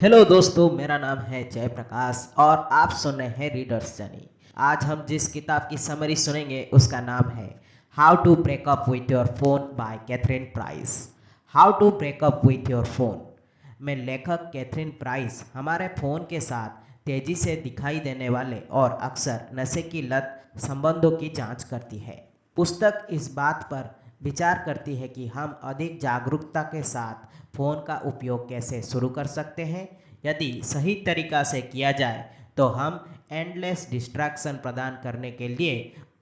Hello दोस्तों, मेरा नाम है जयप्रकाश और आप सुन रहे हैं रीडर्स जर्नी। आज हम जिस किताब की समरी सुनेंगे उसका नाम है how to break up with your phone by Catherine Price. How to break up with your phone में लेखक कैथरीन प्राइस हमारे फ़ोन के साथ तेज़ी से दिखाई देने वाले और अक्सर नशे की लत संबंधों की जांच करती है। पुस्तक इस बात पर विचार करती है कि हम अधिक जागरूकता के साथ फ़ोन का उपयोग कैसे शुरू कर सकते हैं। यदि सही तरीक़ा से किया जाए तो हम एंडलेस डिस्ट्रैक्शन प्रदान करने के लिए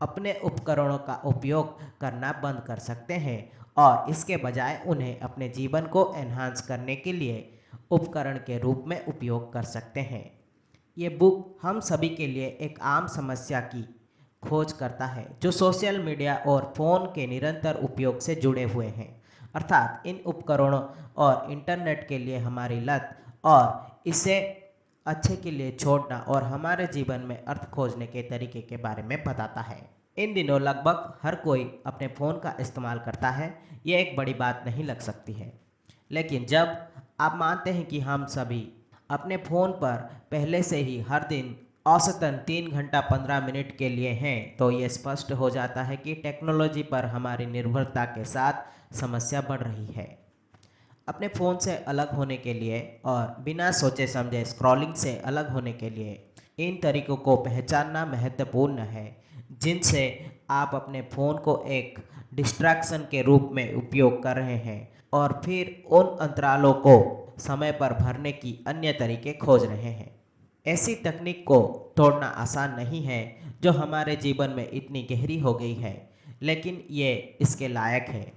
अपने उपकरणों का उपयोग करना बंद कर सकते हैं और इसके बजाय उन्हें अपने जीवन को एनहांस करने के लिए उपकरण के रूप में उपयोग कर सकते हैं। ये बुक हम सभी के लिए एक आम समस्या की खोज करता है जो सोशल मीडिया और फ़ोन के निरंतर उपयोग से जुड़े हुए हैं, अर्थात इन उपकरणों और इंटरनेट के लिए हमारी लत और इसे अच्छे के लिए छोड़ना और हमारे जीवन में अर्थ खोजने के तरीके के बारे में बताता है। इन दिनों लगभग हर कोई अपने फ़ोन का इस्तेमाल करता है। ये एक बड़ी बात नहीं लग सकती है, लेकिन जब आप मानते हैं कि हम सभी अपने फ़ोन पर पहले से ही हर दिन औसतन 3 घंटा 15 मिनट के लिए हैं, तो ये स्पष्ट हो जाता है कि टेक्नोलॉजी पर हमारी निर्भरता के साथ समस्या बढ़ रही है। अपने फ़ोन से अलग होने के लिए और बिना सोचे समझे स्क्रॉलिंग से अलग होने के लिए इन तरीकों को पहचानना महत्वपूर्ण है जिनसे आप अपने फ़ोन को एक डिस्ट्रैक्शन के रूप में उपयोग कर रहे हैं और फिर उन अंतरालों को समय पर भरने की अन्य तरीके खोज रहे हैं। ऐसी तकनीक को तोड़ना आसान नहीं है जो हमारे जीवन में इतनी गहरी हो गई है, लेकिन ये इसके लायक है,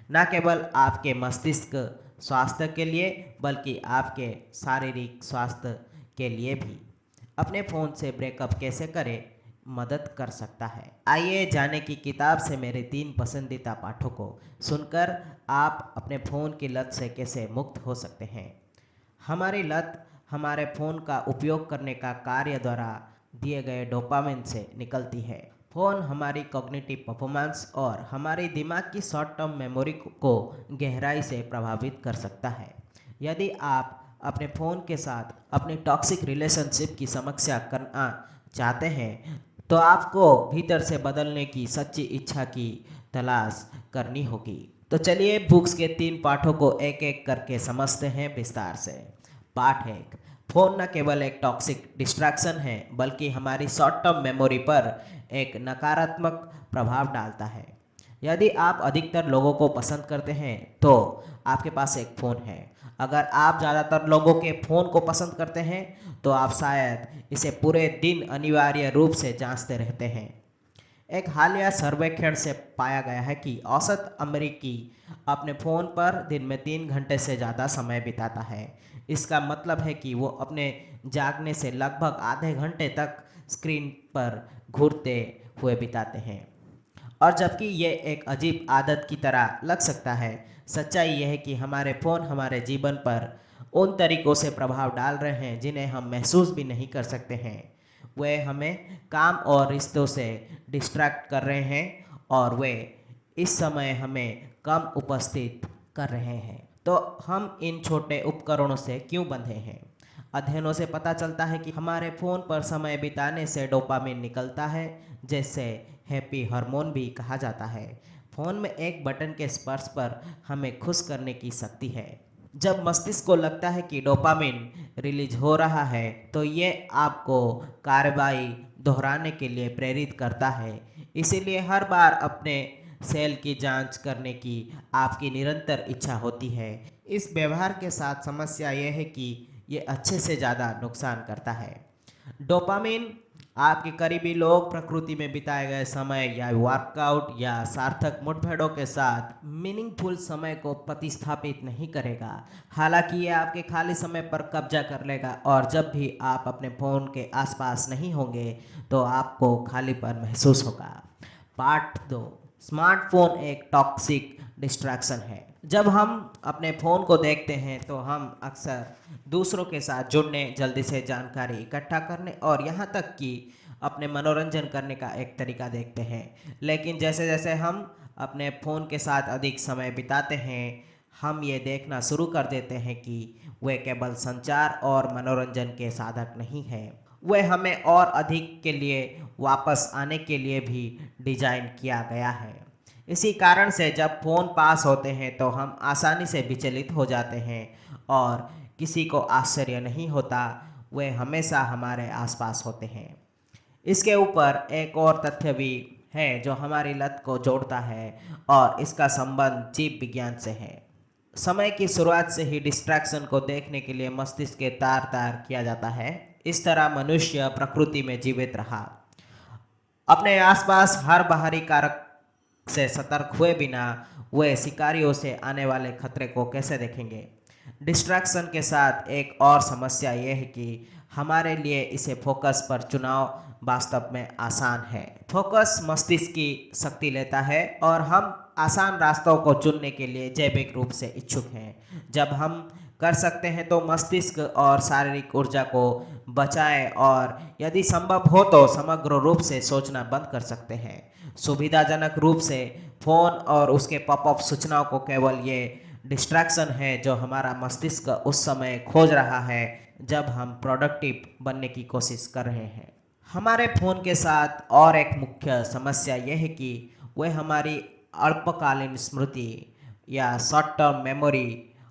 न केवल आपके मस्तिष्क स्वास्थ्य के लिए बल्कि आपके शारीरिक स्वास्थ्य के लिए भी। अपने फ़ोन से ब्रेकअप कैसे करें मदद कर सकता है। आइए जाने की किताब से मेरे 3 पसंदीदा पाठों को सुनकर आप अपने फ़ोन की लत से कैसे मुक्त हो सकते हैं। हमारी लत हमारे फ़ोन का उपयोग करने का कार्य द्वारा दिए गए डोपामिन से निकलती है। फ़ोन हमारी कॉग्निटिव परफॉर्मेंस और हमारी दिमाग की शॉर्ट टर्म मेमोरी को गहराई से प्रभावित कर सकता है। यदि आप अपने फ़ोन के साथ अपनी टॉक्सिक रिलेशनशिप की समीक्षा करना चाहते हैं तो आपको भीतर से बदलने की सच्ची इच्छा की तलाश करनी होगी। तो चलिए बुक्स के 3 पाठों को एक एक करके समझते हैं विस्तार से। पाठ 1। फ़ोन न केवल एक टॉक्सिक डिस्ट्रैक्शन है बल्कि हमारी शॉर्ट टर्म मेमोरी पर एक नकारात्मक प्रभाव डालता है। यदि आप अधिकतर लोगों को पसंद करते हैं तो आपके पास एक फ़ोन है। अगर आप ज़्यादातर लोगों के फ़ोन को पसंद करते हैं तो आप शायद इसे पूरे दिन अनिवार्य रूप से जांचते रहते हैं। एक हालिया सर्वेक्षण से पाया गया है कि औसत अमेरिकी अपने फ़ोन पर दिन में 3 घंटे से ज़्यादा समय बिताता है। इसका मतलब है कि वो अपने जागने से लगभग आधे घंटे तक स्क्रीन पर घूरते हुए बिताते हैं। और जबकि ये एक अजीब आदत की तरह लग सकता है, सच्चाई यह है कि हमारे फ़ोन हमारे जीवन पर उन तरीक़ों से प्रभाव डाल रहे हैं जिन्हें हम महसूस भी नहीं कर सकते हैं। वे हमें काम और रिश्तों से डिस्ट्रैक्ट कर रहे हैं और वे इस समय हमें कम उपस्थित कर रहे हैं। तो हम इन छोटे उपकरणों से क्यों बंधे हैं? अध्ययनों से पता चलता है कि हमारे फ़ोन पर समय बिताने से डोपामिन निकलता है, जिसे हैप्पी हार्मोन भी कहा जाता है। फ़ोन में एक बटन के स्पर्श पर हमें खुश करने की शक्ति है। जब मस्तिष्क को लगता है कि डोपामिन रिलीज हो रहा है तो ये आपको कार्रवाई दोहराने के लिए प्रेरित करता है। इसीलिए हर बार अपने सेल की जांच करने की आपकी निरंतर इच्छा होती है। इस व्यवहार के साथ समस्या यह है कि ये अच्छे से ज़्यादा नुकसान करता है। डोपामिन आपके करीबी लोग, प्रकृति में बिताए गए समय या वर्कआउट या सार्थक मुठभेड़ों के साथ मीनिंगफुल समय को प्रतिस्थापित नहीं करेगा। हालांकि ये आपके खाली समय पर कब्जा कर लेगा और जब भी आप अपने फ़ोन के आसपास नहीं होंगे तो आपको खालीपन महसूस होगा। पार्ट 2। स्मार्टफोन एक टॉक्सिक डिस्ट्रैक्शन है। जब हम अपने फ़ोन को देखते हैं तो हम अक्सर दूसरों के साथ जुड़ने, जल्दी से जानकारी इकट्ठा करने और यहाँ तक कि अपने मनोरंजन करने का एक तरीका देखते हैं। लेकिन जैसे जैसे हम अपने फ़ोन के साथ अधिक समय बिताते हैं, हम ये देखना शुरू कर देते हैं कि वे केवल संचार और मनोरंजन के साधक नहीं हैं, वे हमें और अधिक के लिए वापस आने के लिए भी डिजाइन किया गया है। इसी कारण से जब फ़ोन पास होते हैं तो हम आसानी से विचलित हो जाते हैं और किसी को आश्चर्य नहीं होता, वे हमेशा हमारे आसपास होते हैं। इसके ऊपर एक और तथ्य भी है जो हमारी लत को जोड़ता है और इसका संबंध जीव विज्ञान से है। समय की शुरुआत से ही डिस्ट्रैक्शन को देखने के लिए मस्तिष्क के तार तार किया जाता है। इस तरह मनुष्य प्रकृति में जीवित रहा, अपने आसपास हर बाहरी कारक से सतर्क हुए बिना वे शिकारियों से आने वाले खतरे को कैसे देखेंगे। डिस्ट्रैक्शन के साथ एक और समस्या यह है कि हमारे लिए इसे फोकस पर चुनाव वास्तव में आसान है। फोकस मस्तिष्क की शक्ति लेता है और हम आसान रास्तों को चुनने के लिए जैविक रूप से इच्छुक हैं। जब हम कर सकते हैं तो मस्तिष्क और शारीरिक ऊर्जा को बचाएं और यदि संभव हो तो समग्र रूप से सोचना बंद कर सकते हैं। सुविधाजनक रूप से फ़ोन और उसके पॉपअप सूचनाओं को केवल ये डिस्ट्रैक्शन है जो हमारा मस्तिष्क उस समय खोज रहा है जब हम प्रोडक्टिव बनने की कोशिश कर रहे हैं। हमारे फ़ोन के साथ और एक मुख्य समस्या यह है कि वे हमारी अल्पकालीन स्मृति या शॉर्ट टर्म मेमोरी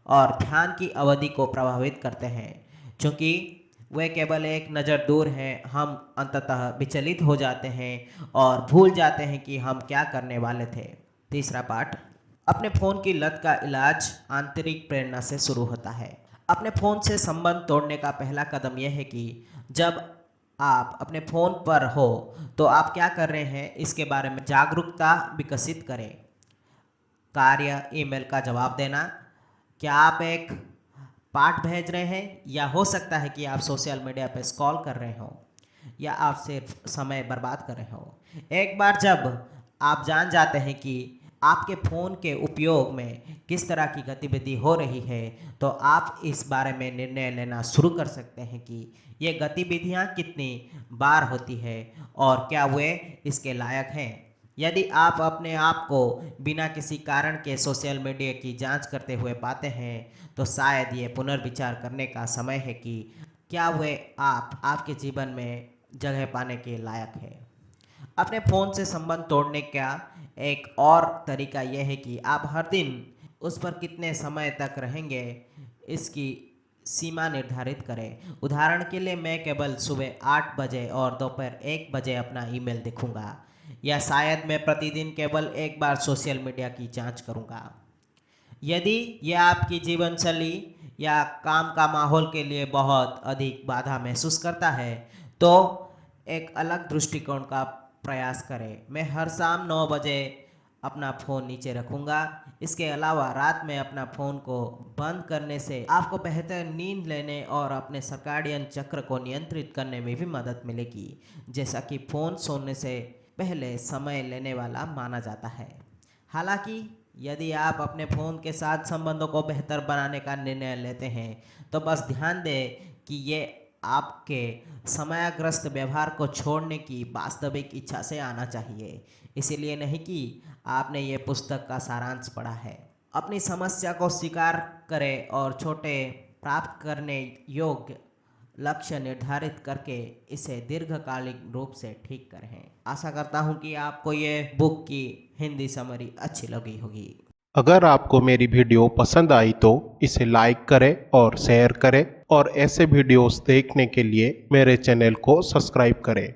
और ध्यान की अवधि को प्रभावित करते हैं। चूँकि वे केवल एक नज़र दूर हैं, हम अंततः विचलित हो जाते हैं और भूल जाते हैं कि हम क्या करने वाले थे। तीसरा पाठ, अपने फ़ोन की लत का इलाज आंतरिक प्रेरणा से शुरू होता है। अपने फ़ोन से संबंध तोड़ने का पहला कदम यह है कि जब आप अपने फ़ोन पर हो तो आप क्या कर रहे हैं इसके बारे में जागरूकता विकसित करें। कार्य, ईमेल का जवाब देना, क्या आप एक पाठ भेज रहे हैं या हो सकता है कि आप सोशल मीडिया पर स्क्रॉल कर रहे हो या आप सिर्फ समय बर्बाद कर रहे हो। एक बार जब आप जान जाते हैं कि आपके फ़ोन के उपयोग में किस तरह की गतिविधि हो रही है तो आप इस बारे में निर्णय लेना शुरू कर सकते हैं कि ये गतिविधियां कितनी बार होती है और क्या वे इसके लायक हैं। यदि आप अपने आप को बिना किसी कारण के सोशल मीडिया की जांच करते हुए पाते हैं तो शायद ये पुनर्विचार करने का समय है कि क्या वे आपके जीवन में जगह पाने के लायक है। अपने फ़ोन से संबंध तोड़ने का एक और तरीका यह है कि आप हर दिन उस पर कितने समय तक रहेंगे इसकी सीमा निर्धारित करें। उदाहरण के लिए मैं केवल सुबह 8 बजे और दोपहर 1 बजे अपना ईमेल देखूंगा या शायद मैं प्रतिदिन केवल एक बार सोशल मीडिया की जांच करूंगा। यदि यह आपकी जीवन शैली या काम का माहौल के लिए बहुत अधिक बाधा महसूस करता है तो एक अलग दृष्टिकोण का प्रयास करें। मैं हर शाम 9 बजे अपना फ़ोन नीचे रखूँगा। इसके अलावा रात में अपना फ़ोन को बंद करने से आपको बेहतर नींद लेने और अपने सर्काडियन चक्र को नियंत्रित करने में भी मदद मिलेगी, जैसा कि फ़ोन सोने से पहले समय लेने वाला माना जाता है। हालांकि यदि आप अपने फ़ोन के साथ संबंधों को बेहतर बनाने का निर्णय लेते हैं तो बस ध्यान दें कि ये आपके समयग्रस्त व्यवहार को छोड़ने की वास्तविक इच्छा से आना चाहिए, इसीलिए नहीं कि आपने ये पुस्तक का सारांश पढ़ा है। अपनी समस्या को स्वीकार करें और छोटे प्राप्त करने योग्य लक्ष्य निर्धारित करके इसे दीर्घकालिक रूप से ठीक करें। आशा करता हूँ कि आपको ये बुक की हिंदी समरी अच्छी लगी होगी। अगर आपको मेरी वीडियो पसंद आई तो इसे लाइक करें और शेयर करें और ऐसे वीडियोस देखने के लिए मेरे चैनल को सब्सक्राइब करें।